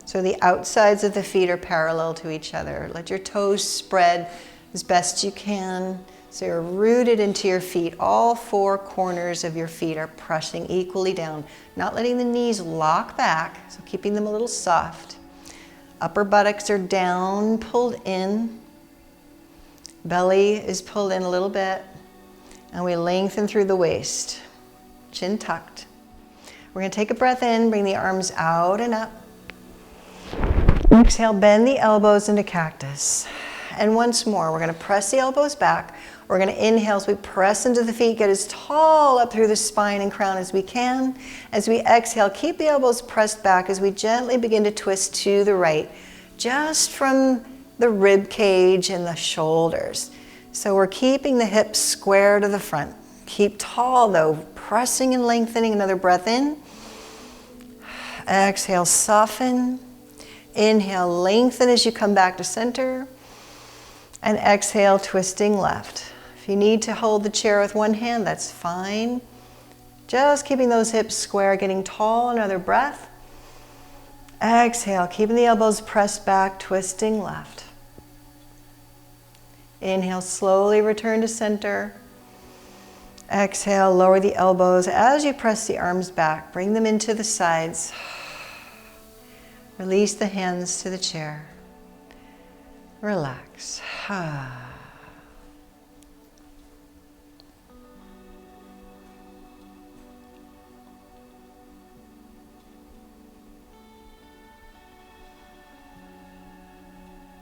So the outsides of the feet are parallel to each other. Let your toes spread as best you can. So you're rooted into your feet. All four corners of your feet are pressing equally down, not letting the knees lock back, so keeping them a little soft. Upper buttocks are down, pulled in. Belly is pulled in a little bit. And we lengthen through the waist. Chin tucked. We're going to take a breath in, bring the arms out and up. Exhale, bend the elbows into cactus. And once more, we're going to press the elbows back. We're going to inhale as we press into the feet, get as tall up through the spine and crown as we can. As we exhale, keep the elbows pressed back as we gently begin to twist to the right, just from the rib cage and the shoulders. So we're keeping the hips square to the front. Keep tall though, pressing and lengthening. Another breath in. Exhale, soften. Inhale, lengthen as you come back to center. And exhale, twisting left. If you need to hold the chair with one hand, that's fine. Just keeping those hips square, getting tall. Another breath. Exhale, keeping the elbows pressed back, twisting left. Inhale, slowly return to center. Exhale, lower the elbows as you press the arms back. Bring them into the sides. Release the hands to the chair. Relax.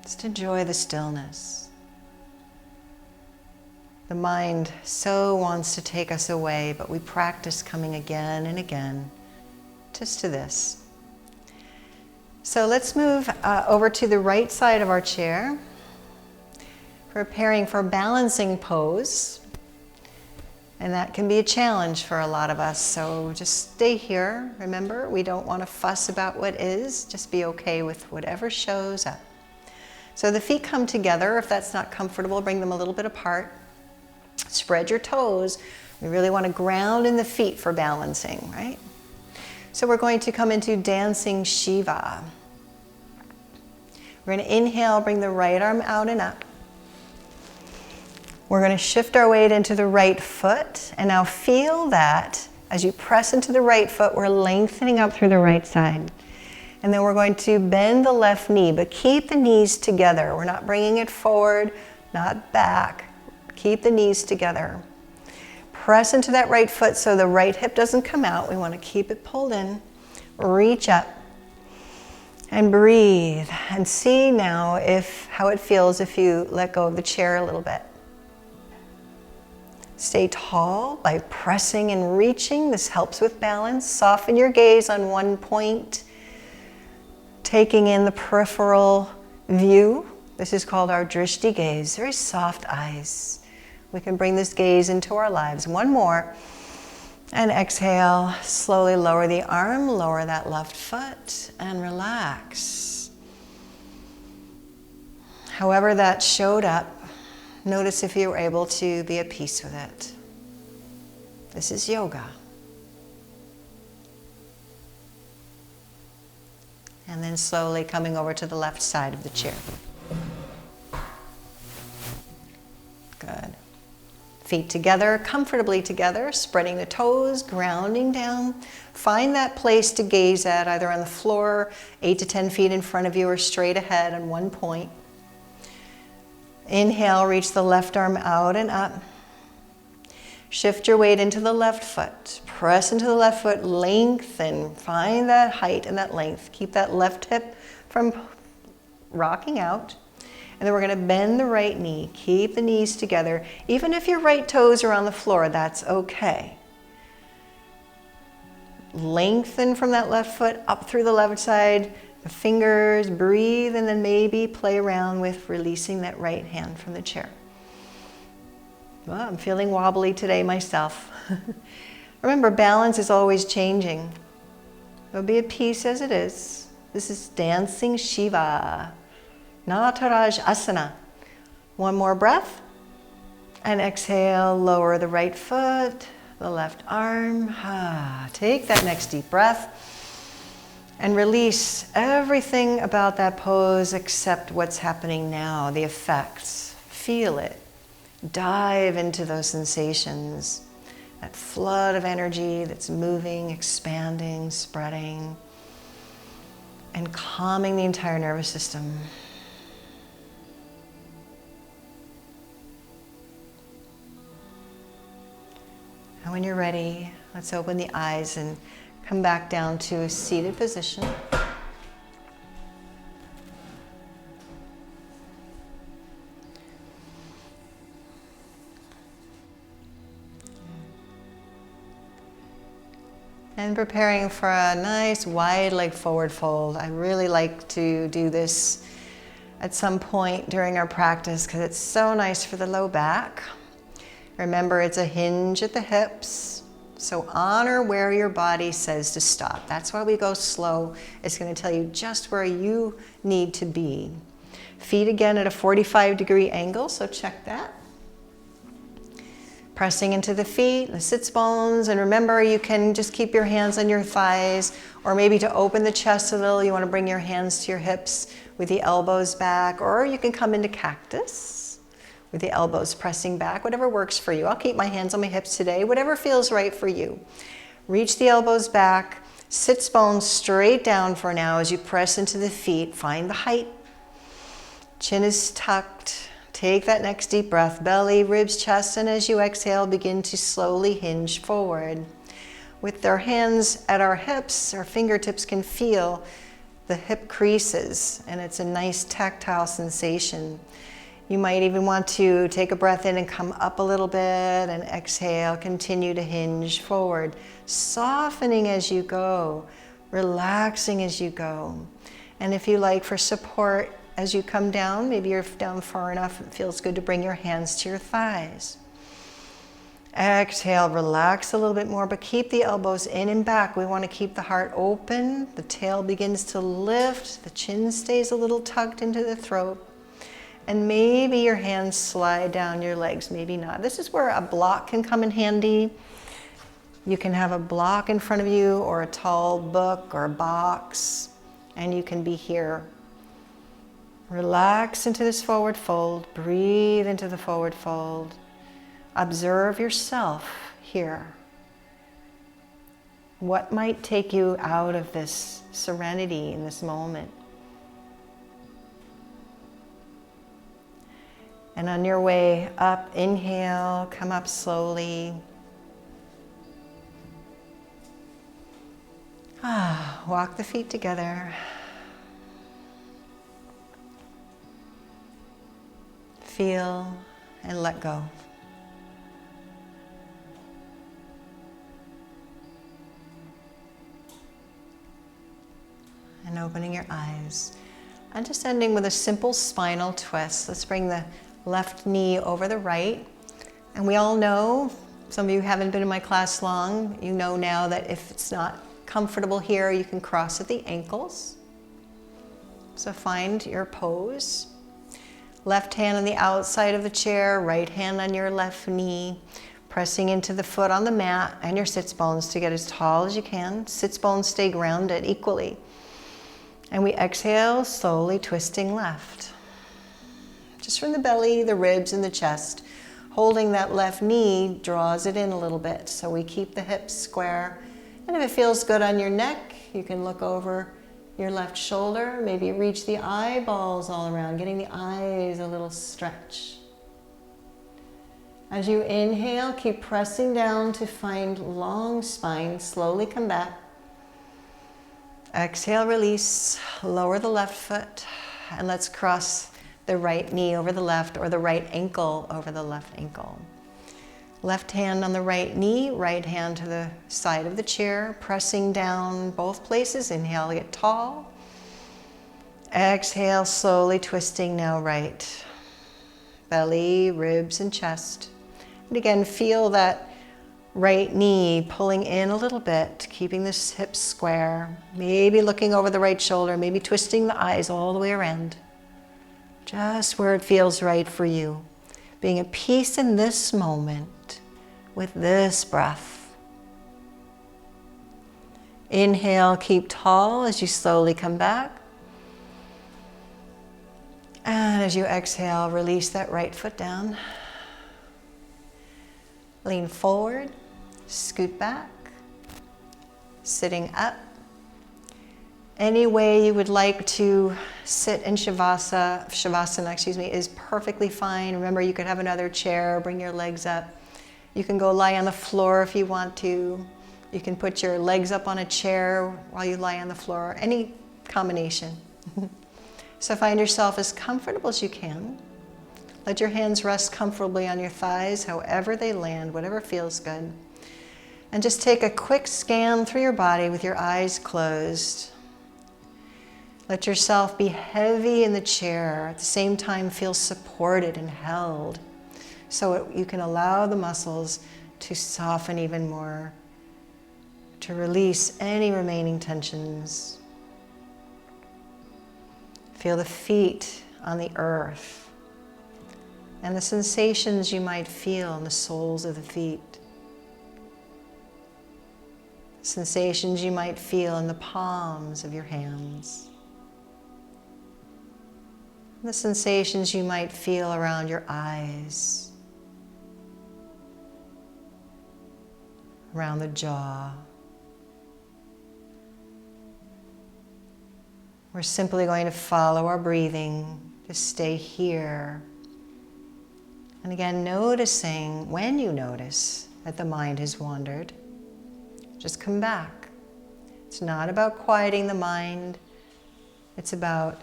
Just enjoy the stillness. The mind so wants to take us away, but we practice coming again and again just to this. So let's move over to the right side of our chair, preparing for balancing pose. And that can be a challenge for a lot of us, so just stay here. Remember, we don't want to fuss about what is, just be okay with whatever shows up. So the feet come together. If that's not comfortable, bring them a little bit apart. Spread your toes. We really want to ground in the feet for balancing, right? So we're going to come into dancing Shiva. We're going to inhale, bring the right arm out and up. We're going to shift our weight into the right foot, and now feel that as you press into the right foot, we're lengthening up through the right side. And then we're going to bend the left knee, but keep the knees together. We're not bringing it forward, not back. Keep the knees together. Press into that right foot so the right hip doesn't come out. We want to keep it pulled in. Reach up and breathe. And see now how it feels if you let go of the chair a little bit. Stay tall by pressing and reaching. This helps with balance. Soften your gaze on one point, taking in the peripheral view. This is called our drishti gaze, very soft eyes. We can bring this gaze into our lives. One more. And exhale, slowly lower the arm, lower that left foot, and relax. However that showed up, notice if you were able to be at peace with it. This is yoga. And then slowly coming over to the left side of the chair. Good. Feet together, comfortably together, spreading the toes, grounding down. Find that place to gaze at, either on the floor, 8 to 10 feet in front of you, or straight ahead on one point. Inhale, reach the left arm out and up. Shift your weight into the left foot. Press into the left foot, lengthen. Find that height and that length. Keep that left hip from rocking out. And then we're going to bend the right knee. Keep the knees together. Even if your right toes are on the floor, that's okay. Lengthen from that left foot up through the left side. The fingers, breathe, and then maybe play around with releasing that right hand from the chair. Well, I'm feeling wobbly today myself. Remember, balance is always changing. It'll be at peace as it is. This is dancing Shiva. Nataraj Asana. One more breath. And exhale, lower the right foot, the left arm. Take that next deep breath. And release everything about that pose except what's happening now, the effects. Feel it. Dive into those sensations. That flood of energy that's moving, expanding, spreading, and calming the entire nervous system. And when you're ready, let's open the eyes and come back down to a seated position. And preparing for a nice wide leg forward fold. I really like to do this at some point during our practice because it's so nice for the low back. Remember, it's a hinge at the hips. So honor where your body says to stop. That's why we go slow. It's going to tell you just where you need to be. Feet again at a 45-degree angle, so check that. Pressing into the feet, the sits bones, and remember you can just keep your hands on your thighs, or maybe to open the chest a little, you want to bring your hands to your hips with the elbows back, or you can come into cactus with the elbows pressing back, whatever works for you. I'll keep my hands on my hips today, whatever feels right for you. Reach the elbows back, sits bones straight down for now as you press into the feet. Find the height. Chin is tucked. Take that next deep breath, belly, ribs, chest, and as you exhale, begin to slowly hinge forward. With our hands at our hips, our fingertips can feel the hip creases, and it's a nice tactile sensation. You might even want to take a breath in and come up a little bit, and exhale, continue to hinge forward, softening as you go, relaxing as you go. And if you like, for support as you come down, maybe you're down far enough, it feels good to bring your hands to your thighs. Exhale, relax a little bit more, but keep the elbows in and back. We want to keep the heart open, the tail begins to lift, the chin stays a little tucked into the throat, and maybe your hands slide down your legs, maybe not. This is where a block can come in handy. You can have a block in front of you, or a tall book or a box, and you can be here. Relax into this forward fold, breathe into the forward fold. Observe yourself here. What might take you out of this serenity in this moment? And on your way up, inhale, come up slowly. Walk the feet together. Feel and let go. And opening your eyes. And just ending with a simple spinal twist. Let's bring the left knee over the right. And we all know, some of you haven't been in my class long, you know now that if it's not comfortable here, you can cross at the ankles. So find your pose. Left hand on the outside of the chair, right hand on your left knee, pressing into the foot on the mat and your sits bones to get as tall as you can. Sits bones stay grounded equally. And we exhale, slowly twisting left. Just from the belly, the ribs, and the chest. Holding that left knee draws it in a little bit, so we keep the hips square. And if it feels good on your neck, you can look over your left shoulder, maybe reach the eyeballs all around, getting the eyes a little stretch. As you inhale, keep pressing down to find long spine. Slowly come back. Exhale, release, lower the left foot, and let's cross the right knee over the left, or the right ankle over the left ankle. Left hand on the right knee, right hand to the side of the chair, pressing down both places. Inhale, get tall. Exhale, slowly twisting now right. Belly, ribs, and chest. And again, feel that right knee pulling in a little bit, keeping the hips square. Maybe looking over the right shoulder, maybe twisting the eyes all the way around. Just where it feels right for you. Being at peace in this moment with this breath. Inhale, keep tall as you slowly come back. And as you exhale, release that right foot down. Lean forward, scoot back, sitting up. Any way you would like to sit in Shavasana, is perfectly fine. Remember, you could have another chair, bring your legs up. You can go lie on the floor if you want to. You can put your legs up on a chair while you lie on the floor, any combination. So find yourself as comfortable as you can. Let your hands rest comfortably on your thighs, however they land, whatever feels good. And just take a quick scan through your body with your eyes closed. Let yourself be heavy in the chair, at the same time feel supported and held, so you can allow the muscles to soften even more, to release any remaining tensions. Feel the feet on the earth and the sensations you might feel in the soles of the feet. Sensations you might feel in the palms of your hands. The sensations you might feel around your eyes, around the jaw. We're simply going to follow our breathing to stay here. And again, noticing when you notice that the mind has wandered, just come back. It's not about quieting the mind. It's about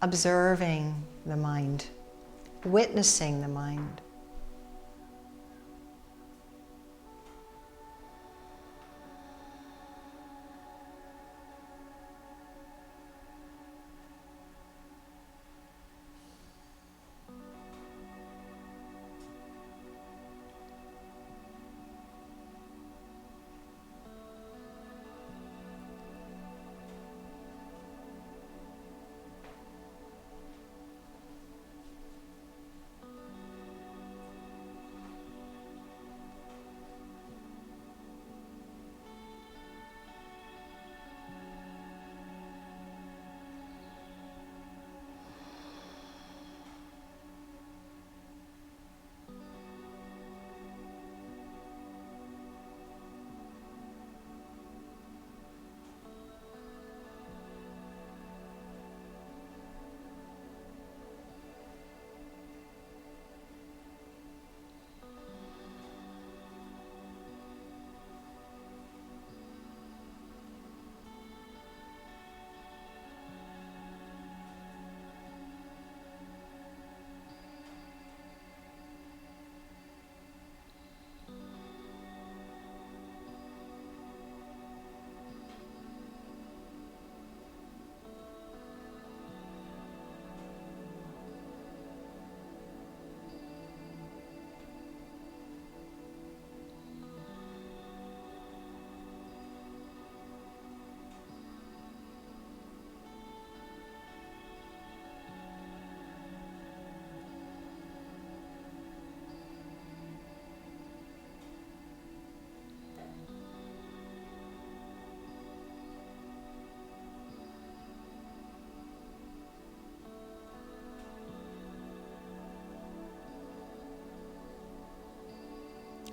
observing the mind witnessing the mind.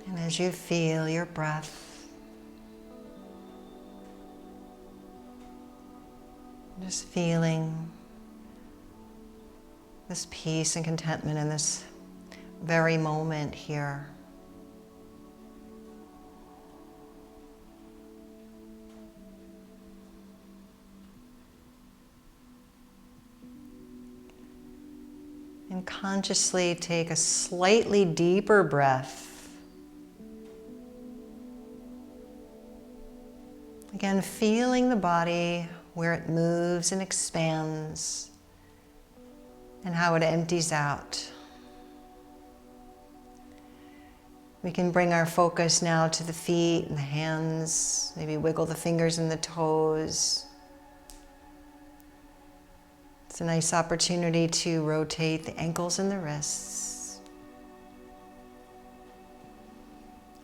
And as you feel your breath, just feeling this peace and contentment in this very moment here. And consciously take a slightly deeper breath. Again, feeling the body where it moves and expands and how it empties out. We can bring our focus now to the feet and the hands, maybe wiggle the fingers and the toes. It's a nice opportunity to rotate the ankles and the wrists.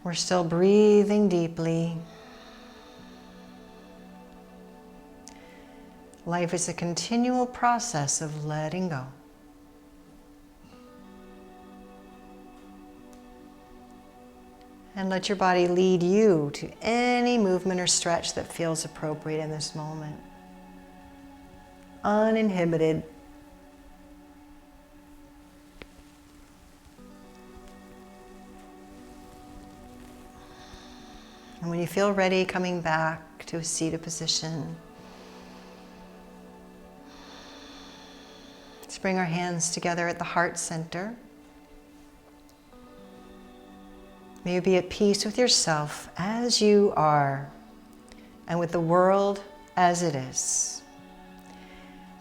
We're still breathing deeply. Life is a continual process of letting go. And let your body lead you to any movement or stretch that feels appropriate in this moment. Uninhibited. And when you feel ready, coming back to a seated position. Let's bring our hands together at the heart center. May you be at peace with yourself as you are, and with the world as it is.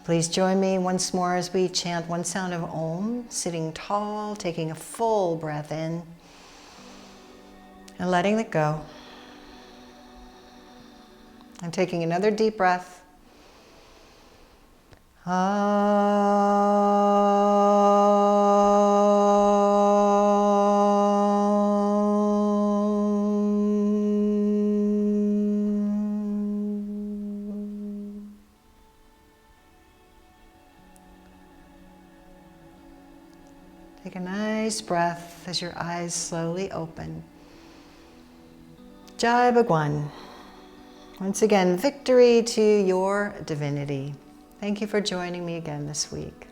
Please join me once more as we chant one sound of Om, sitting tall, taking a full breath in, and letting it go. And taking another deep breath. Take a nice breath as your eyes slowly open. Jai Bhagwan. Once again, victory to your divinity. Thank you for joining me again this week.